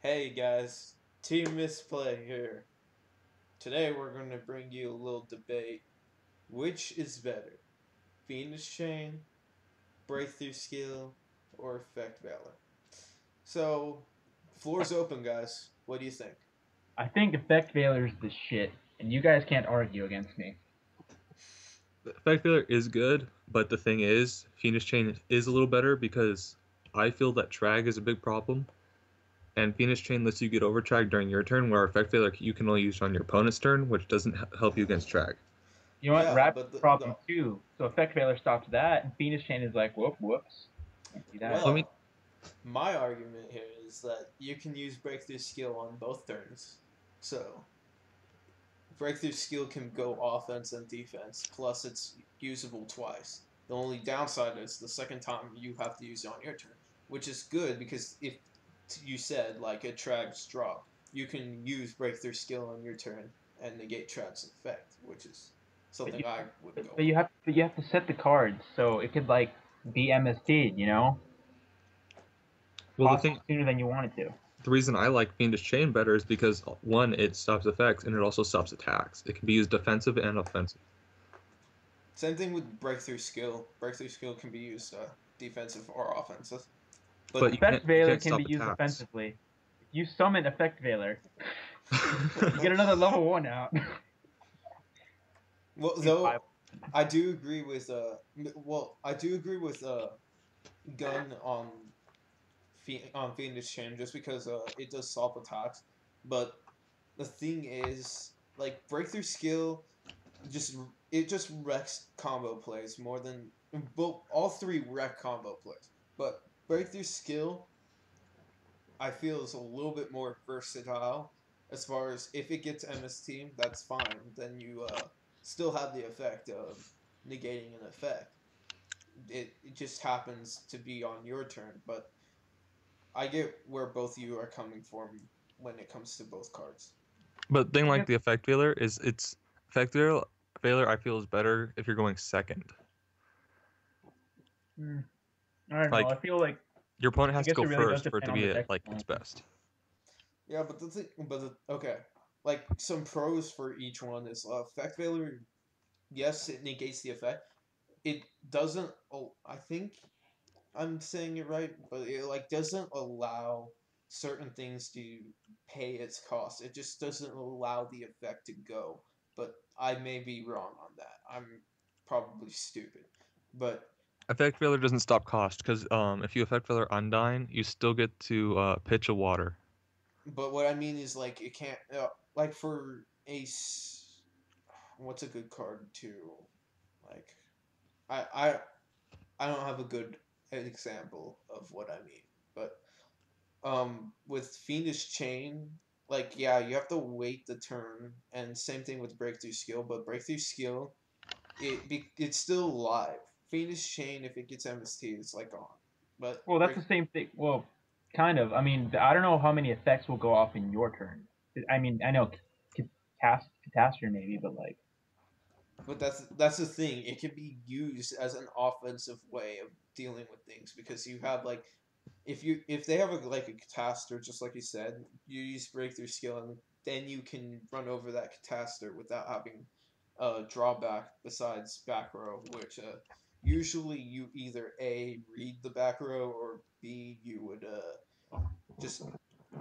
Hey guys, TeamMisplayed here. Today we're going to bring you a little debate. Which is better? Fiendish Chain, Breakthrough Skill, or Effect Valor? So, floor's open, guys. What do you think? I think effect failure is the shit, and you guys can't argue against me. Effect Failure is good, but the thing is, Fiendish Chain is a little better because I feel that Trag is a big problem, and Fiendish Chain lets you get over Trag during your turn, where Effect Failure you can only use on your opponent's turn, which doesn't help you against Trag. You know what? Yeah, Rapid but problem too. So effect failure stops that, and Fiendish Chain is like, whoops. Can't do that. Let me. well, my argument here is that you can use Breakthrough Skill on both turns. So, Breakthrough Skill can go offense and defense, plus it's usable twice. The only downside is the second time you have to use it on your turn, which is good because if you said like a Trag's drop, you can use Breakthrough Skill on your turn and negate Trag's effect, which is But something you, I would go but on. you have to set the cards so it could like be MST'd, Well, possibly sooner than you want it to. the reason I like Fiendish Chain better is because one, it stops effects, and it also stops attacks. It can be used defensive and offensive. Same thing with Breakthrough Skill. Breakthrough Skill can be used defensive or offensive. But But Effect you failure can't can be stop used attacks. offensively. If you summon effect failure, you get another level 1 out. well, He's five. though I do agree with I do agree with gun on Fiendish Chain just because it does solve attacks. But the thing is, like breakthrough skill, just it just wrecks combo plays more than well, all three wreck combo plays. But breakthrough skill, I feel is a little bit more versatile as far as if it gets MST, that's fine. Then you still have the effect of negating an effect. It just happens to be on your turn, but I get where both of you are coming from when it comes to both cards. But thing I like guess, the effect failure is it's effect failure I feel is better if you're going second. I don't know. Like I feel like your opponent I has to guess go it really does first for it depend to on the be at deck like you're its playing. best. Yeah, but okay, like some pros for each one is effect failure. Yes, it negates the effect. It doesn't. Oh, I think I'm saying it right, but it like doesn't allow certain things to pay its cost. It just doesn't allow the effect to go. But I may be wrong on that. I'm probably stupid, but Effect failure doesn't stop cost because if you effect failure Undyne, you still get to pitch a water. what I mean is like it can't like for what's a good card to like I I I don't have a good example of what I mean, but with Fiendish Chain, like yeah, you have to wait the turn, and same thing with Breakthrough Skill, but Breakthrough Skill it's still live. Fiendish Chain, if it gets MST, it's like gone. But Well, that's break the same thing. Well, kind of. I mean, I don't know how many effects will go off in your turn. I mean, I know catastrophe maybe, but like, but that's the thing. It can be used as an offensive way of dealing with things because you have like if they have like a catastor, just like you said, you use breakthrough skill and then you can run over that catastor without having a drawback besides back row, which usually you either A read the back row or B you would just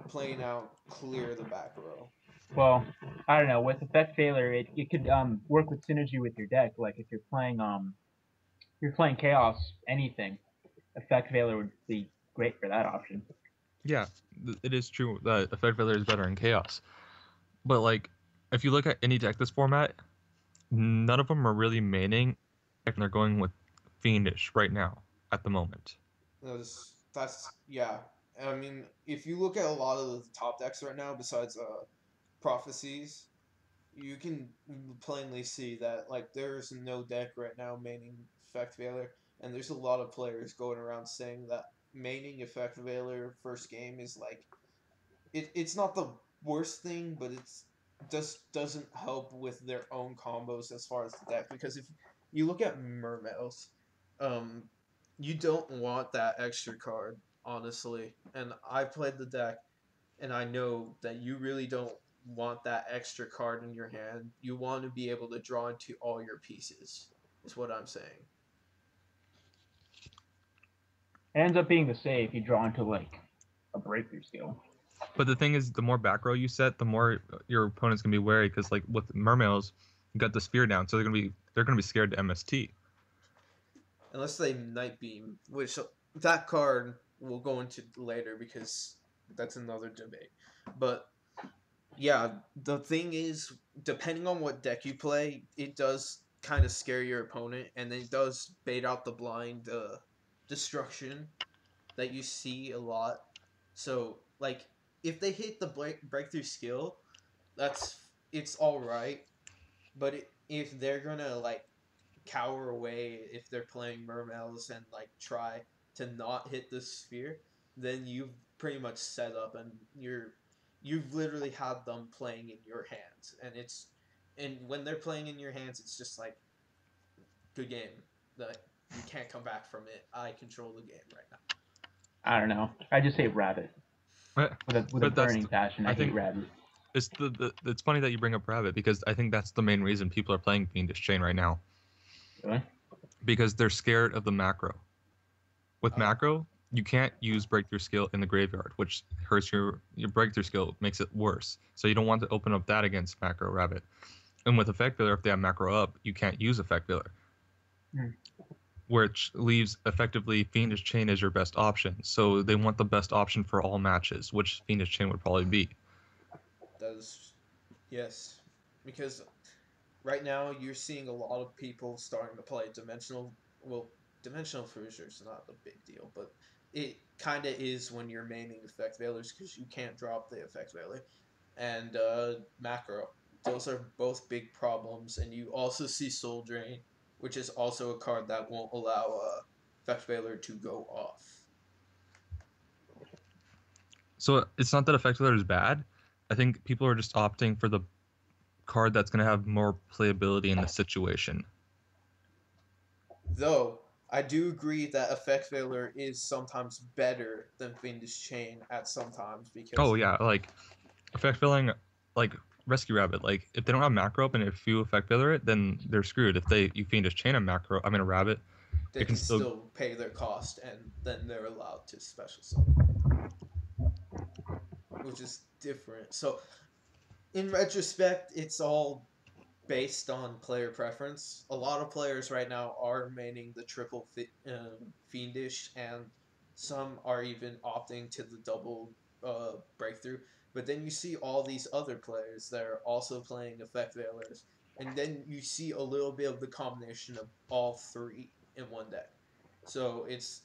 plain out clear the back row. well, I don't know. With effect failure, it could work with synergy with your deck. Like if you're playing chaos, anything, effect failure would be great for that option. Yeah, it is true that effect failure is better in chaos. But like, if you look at any deck this format, none of them are really maining, and they're going with Fiendish right now at the moment. That's yeah. I mean, if you look at a lot of the top decks right now, besides prophecies, you can plainly see that like there's no deck right now maining effect failure, and there's a lot of players going around saying that maining effect failure first game is like it's not the worst thing, but it's just doesn't help with their own combos as far as the deck because if you look at mermails, um, you don't want that extra card honestly, and I played the deck and I know that you really don't want that extra card in your hand. You want to be able to draw into all your pieces, is what I'm saying. It ends up being the same if you draw into like a breakthrough skill. But the thing is, the more back row you set, the more your opponent's gonna be wary. Because like with Mermails, you got the sphere down, so they're gonna be scared to MST. Unless they Night Beam, which that card we'll go into later because that's another debate. But yeah, the thing is, depending on what deck you play, it does kind of scare your opponent, and it does bait out the blind destruction that you see a lot. So, like, if they hit the breakthrough skill, it's all right. But if they're gonna like cower away if they're playing Mermails and like try to not hit the sphere, then you've pretty much set up and you've literally had them playing in your hands, and when they're playing in your hands, it's just like good game. Like you can't come back from it. I control the game right now. I don't know. I just hate Rabbit But, with a burning passion. I hate think Rabbit. it's funny that you bring up Rabbit because I think that's the main reason people are playing Fiendish Chain right now. Really? Because they're scared of the macro. With Oh. macro, you can't use breakthrough skill in the graveyard, which hurts your breakthrough skill, makes it worse. So you don't want to open up that against macro Rabbit. And with Effect Veiler, if they have macro up, you can't use Effect Veiler. Which leaves effectively Fiendish Chain as your best option. So they want the best option for all matches, which Fiendish Chain would probably be. Yes, because right now you're seeing a lot of people starting to play dimensional. Well, dimensional Fruiture is not a big deal, but it kind of is when you're maining Effect Veilers because you can't drop the Effect Veiler and macro. Those are both big problems, and you also see Soul Drain, which is also a card that won't allow Effect Veiler to go off. So it's not that Effect Veiler is bad. I think people are just opting for the card that's going to have more playability in the situation. Though I do agree that Effect Veiler is sometimes better than Fiendish Chain at sometimes because. Oh yeah, like Effect Veiling, like Rescue Rabbit. Like if they don't have macro up and if you Effect Veiler it, then they're screwed. If you Fiendish Chain a macro, a rabbit, they it can can still still pay their cost, and then they're allowed to special summon, which is different. So, in retrospect, it's all based on player preference. A lot of players right now are maining the triple Fiendish, and some are even opting to the double breakthrough. But then you see all these other players that are also playing Effect Veilers, and then you see a little bit of the combination of all three in one deck. So it's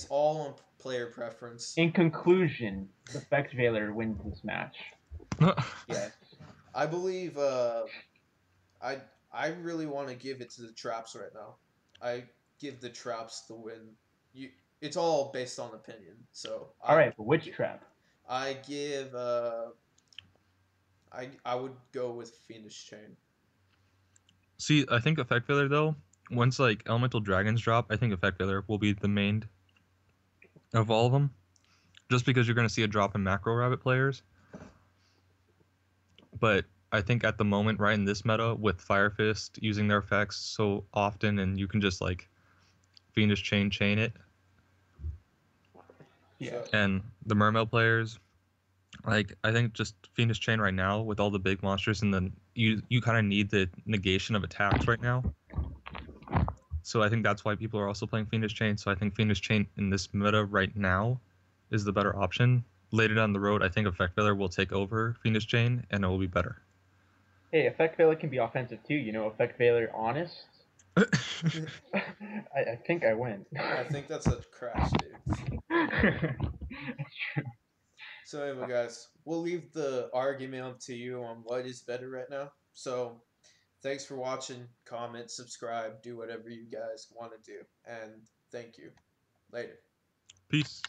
all on player preference. In conclusion, Effect Veiler wins this match. Yes, I believe. I I really want to give it to the traps right now. I give the traps the win. It's all based on opinion. So All right, but which trap? I give I would go with Fiendish Chain. See, I think Effect Veiler though, once like Elemental Dragons drop, I think Effect Veiler will be the main of all of them. Just because you're going to see a drop in macro rabbit players. But I think at the moment, right in this meta, with Fire Fist using their effects so often, and you can just like Fiendish chain it. Yeah. And the Mermail players, like I think just Fiendish chain right now with all the big monsters, and then you kind of need the negation of attacks right now. So I think that's why people are also playing Fiendish chain. So I think Fiendish chain in this meta right now is the better option. Later down the road, I think Effect Veiler will take over Fiendish chain, and it will be better. Hey, Effect Veiler can be offensive too. You know, Effect Veiler honest. I think I win. I think that's a crash, dude. That's true. So anyway, guys, we'll leave the argument up to you on what is better right now. So thanks for watching. Comment, subscribe, do whatever you guys want to do, and thank you. Later. Peace.